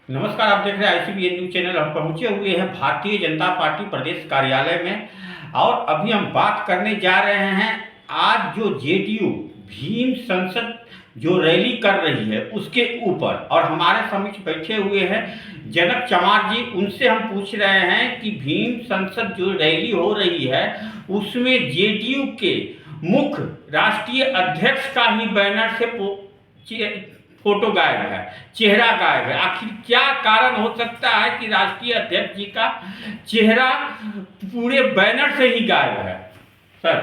नमस्कार, आप देख रहे हैं आईसीबीएन न्यूज चैनल। हम पहुंचे हुए हैं भारतीय जनता पार्टी प्रदेश कार्यालय में और अभी हम बात करने जा रहे हैं। आज जो जेडीयू भीम संसद जो रैली कर रही है उसके ऊपर, और हमारे समक्ष बैठे हुए हैं जनक चमार जी। उनसे हम पूछ रहे हैं कि भीम संसद जो रैली हो रही है उसमें जेडीयू के मुख्य राष्ट्रीय अध्यक्ष का ही बैनर से फोटो गायब है, चेहरा गायब है। आखिर क्या कारण हो सकता है कि राष्ट्रीय अध्यक्ष जी का चेहरा पूरे बैनर से ही गायब है? सर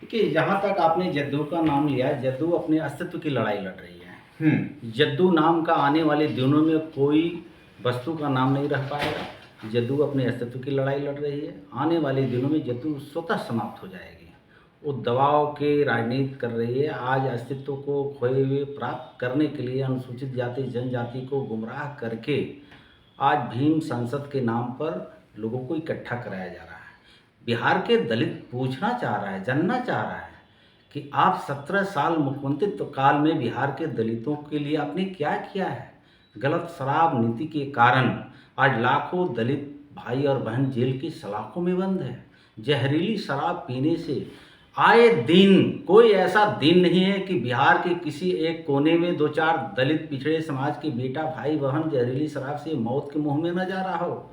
देखिए, जहाँ तक आपने जद्दू का नाम लिया, जद्दू अपने अस्तित्व की लड़ाई लड़ रही है। जद्दू नाम का आने वाले दिनों में कोई वस्तु का नाम नहीं रह पाएगा। जद्दू अपने अस्तित्व की लड़ाई लड़ रही है। आने वाले दिनों में जद्दू स्वतः समाप्त हो जाएगी। वो दबाव के राजनीति कर रही है। आज अस्तित्व को खोए हुए प्राप्त करने के लिए अनुसूचित जाति जनजाति को गुमराह करके आज भीम संसद के नाम पर लोगों को इकट्ठा कराया जा रहा है। बिहार के दलित पूछना चाह रहा है, जानना चाह रहा है कि आप 17 साल मुख्यमंत्रित्व काल में बिहार के दलितों के लिए आपने क्या किया है। गलत शराब नीति के कारण आज लाखों दलित भाई और बहन जेल की सलाखों में बंद है। जहरीली शराब पीने से आए दिन कोई ऐसा दिन नहीं है कि बिहार के किसी एक कोने में दो चार दलित पिछड़े समाज के बेटा भाई बहन जहरीली शराब से मौत के मुंह में न जा रहा हो।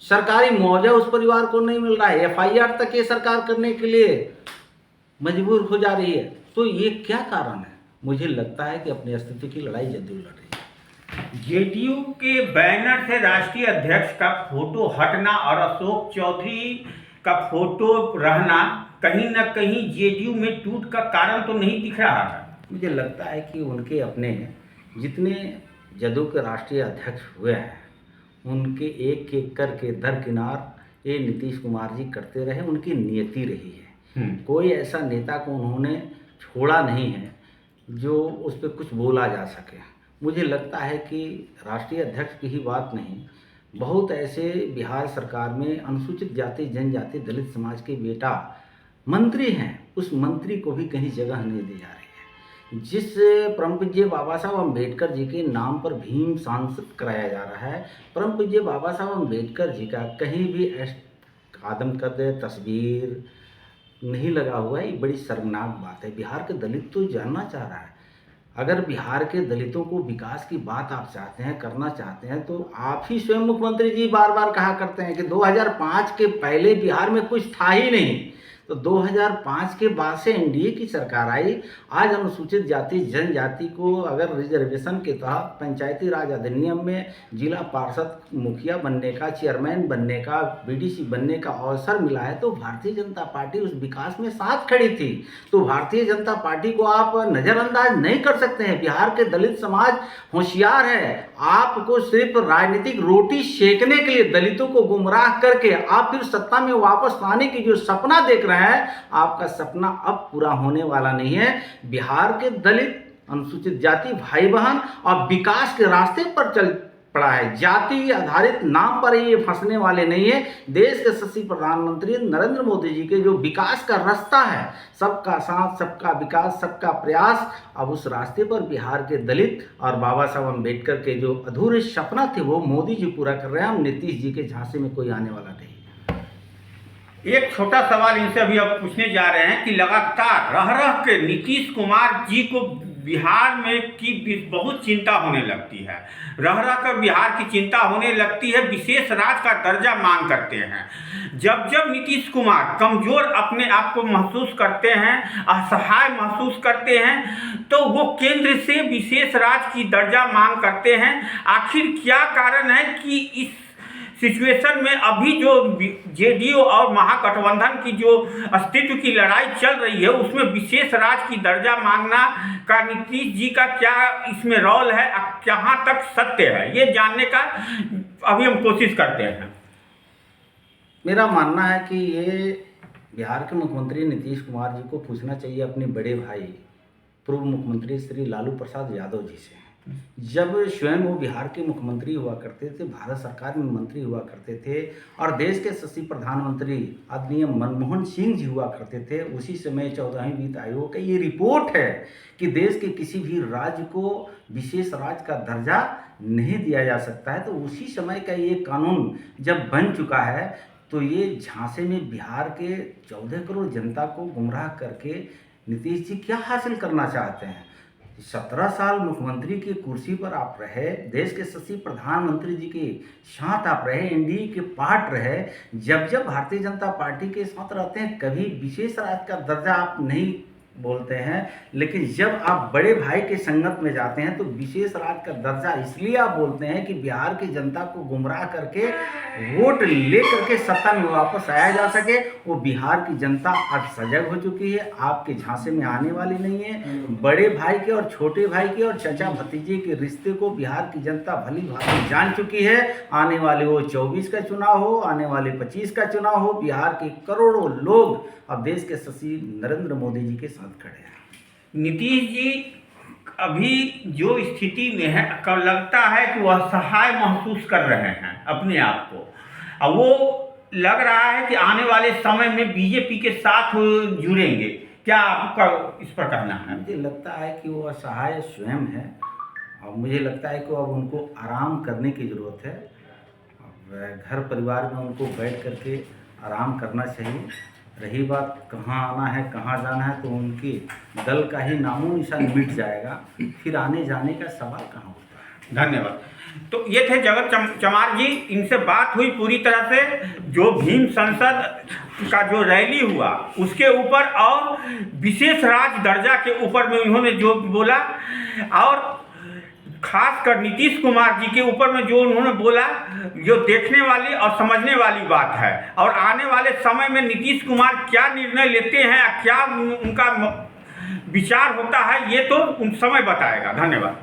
सरकारी मुआवजा उस परिवार को नहीं मिल रहा है। एफआईआर तक ये सरकार करने के लिए मजबूर हो जा रही है। तो ये क्या कारण है? मुझे लगता है कि अपने अस्तित्व की लड़ाई जदयू लड़ रही है। जेडीयू के बैनर से राष्ट्रीय अध्यक्ष का फोटो हटना और अशोक चौधरी का फोटो रहना कहीं ना कहीं जेडीयू में टूट का कारण तो नहीं दिख रहा है। मुझे लगता है कि उनके अपने जितने जदयू के राष्ट्रीय अध्यक्ष हुए हैं उनके एक एक करके दरकिनार ये नीतीश कुमार जी करते रहे। उनकी नियति रही है। कोई ऐसा नेता को उन्होंने छोड़ा नहीं है जो उस पर कुछ बोला जा सके। मुझे लगता है कि राष्ट्रीय अध्यक्ष की ही बात नहीं, बहुत ऐसे बिहार सरकार में अनुसूचित जाति जनजाति दलित समाज के बेटा मंत्री हैं। उस मंत्री को भी कहीं जगह नहीं दी जा रही है। जिस परम पूज्य बाबा साहब अम्बेडकर जी के नाम पर भीम संसद कराया जा रहा है, परम पूज्य बाबा साहब अम्बेडकर जी का कहीं भी आदम कद तस्वीर नहीं लगा हुआ है। ये बड़ी शर्मनाक बात है। बिहार के दलित तो जानना चाह रहा है। अगर बिहार के दलितों को विकास की बात आप चाहते हैं, करना चाहते हैं, तो आप ही स्वयं मुख्यमंत्री जी बार बार कहा करते हैं कि 2005 के पहले बिहार में कुछ था ही नहीं। तो 2005 के बाद से एनडीए की सरकार आई। आज अनुसूचित जाति जनजाति को अगर रिजर्वेशन के तहत पंचायती राज अधिनियम में जिला पार्षद मुखिया बनने का, चेयरमैन बनने का, बीडीसी बनने का अवसर मिला है, तो भारतीय जनता पार्टी उस विकास में साथ खड़ी थी। तो भारतीय जनता पार्टी को आप नज़रअंदाज नहीं कर सकते हैं। बिहार के दलित समाज होशियार है। आपको सिर्फ राजनीतिक रोटी सेकने के लिए दलितों को गुमराह करके आप फिर सत्ता में वापस आने की जो सपना देख रहे हैं, आपका सपना अब पूरा होने वाला नहीं है। बिहार के दलित अनुसूचित जाति भाई बहन अब विकास के रास्ते पर चल पड़ा है। जाति आधारित नाम पर ये फंसने वाले नहीं है। देश के यशस्वी प्रधानमंत्री नरेंद्र मोदी जी के जो विकास का रास्ता है, सबका साथ सबका विकास सबका प्रयास, अब उस रास्ते पर बिहार के दलित और बाबा साहब अम्बेडकर के जो अधूरे सपना थे वो मोदी जी पूरा कर रहे हैं। हम नीतीश जी के झांसे में कोई आने वाला नहीं। एक छोटा सवाल इनसे अभी अब पूछने जा रहे हैं कि लगातार रह के नीतीश कुमार जी को बिहार में की बहुत चिंता होने लगती है। रह कर बिहार की चिंता होने लगती है। विशेष राज्य का दर्जा मांग करते हैं। जब जब नीतीश कुमार कमजोर अपने आप को महसूस करते हैं, असहाय महसूस करते हैं, तो वो केंद्र से विशेष राज्य की दर्जा मांग करते हैं। आखिर क्या कारण है कि इस सिचुएशन में अभी जो जेडीयू और महागठबंधन की जो अस्तित्व की लड़ाई चल रही है उसमें विशेष राज्य की दर्जा मांगना का नीतीश जी का क्या इसमें रोल है, कहाँ तक सत्य है, ये जानने का अभी हम कोशिश करते हैं। मेरा मानना है कि ये बिहार के मुख्यमंत्री नीतीश कुमार जी को पूछना चाहिए अपने बड़े भाई पूर्व मुख्यमंत्री श्री लालू प्रसाद यादव जी से जब स्वयं वो बिहार के मुख्यमंत्री हुआ करते थे, भारत सरकार में मंत्री हुआ करते थे और देश के शशि प्रधानमंत्री आदरणीय मनमोहन सिंह जी हुआ करते थे, उसी समय 14वीं वित्त आयोग का ये रिपोर्ट है कि देश के किसी भी राज्य को विशेष राज्य का दर्जा नहीं दिया जा सकता है। तो उसी समय का ये कानून जब बन चुका है, तो ये झांसे में बिहार के 14 करोड़ जनता को गुमराह करके नीतीश जी क्या हासिल करना चाहते हैं? 17 साल मुख्यमंत्री की कुर्सी पर आप रहे, देश के शशि प्रधानमंत्री जी के साथ आप रहे, एनडीए के पार्ट रहे। जब जब भारतीय जनता पार्टी के साथ रहते हैं, कभी विशेष राज्य का दर्जा आप नहीं बोलते हैं, लेकिन जब आप बड़े भाई के संगत में जाते हैं तो विशेष राज्य का दर्जा इसलिए आप बोलते हैं कि बिहार की जनता को गुमराह करके वोट ले करके सत्ता में वापस आया जा सके। वो बिहार की जनता अब सजग हो चुकी है, आपके झांसे में आने वाली नहीं है। बड़े भाई के और छोटे भाई के और चाचा भतीजे के रिश्ते को बिहार की जनता भली भांति जान चुकी है। आने वाले वो 24 का चुनाव हो, आने वाले 25 का चुनाव हो, बिहार के करोड़ों लोग अब देश के शशि नरेंद्र मोदी जी के साथ खड़े हैं। नीतीश जी अभी जो स्थिति में है, कब लगता है कि वह असहाय महसूस कर रहे हैं अपने आप को, और वो लग रहा है कि आने वाले समय में बीजेपी के साथ जुड़ेंगे। क्या आपका इस पर कहना है? मुझे लगता है कि वो असहाय स्वयं है और मुझे लगता है कि अब उनको आराम करने की ज़रूरत है। अब घर परिवार में उनको बैठ करके आराम करना चाहिए। रही बात कहाँ आना है, कहाँ जाना है, तो उनके दल का ही नामो निशान मिट जाएगा, फिर आने जाने का सवाल कहाँ होता है। धन्यवाद। तो ये थे जगत चमार जी, इनसे बात हुई पूरी तरह से जो भीम संसद का जो रैली हुआ उसके ऊपर और विशेष राज्य दर्जा के ऊपर में उन्होंने जो बोला, और खासकर नीतीश कुमार जी के ऊपर में जो उन्होंने बोला, जो देखने वाली और समझने वाली बात है। और आने वाले समय में नीतीश कुमार क्या निर्णय लेते हैं, क्या उनका विचार होता है, ये तो उन समय बताएगा। धन्यवाद।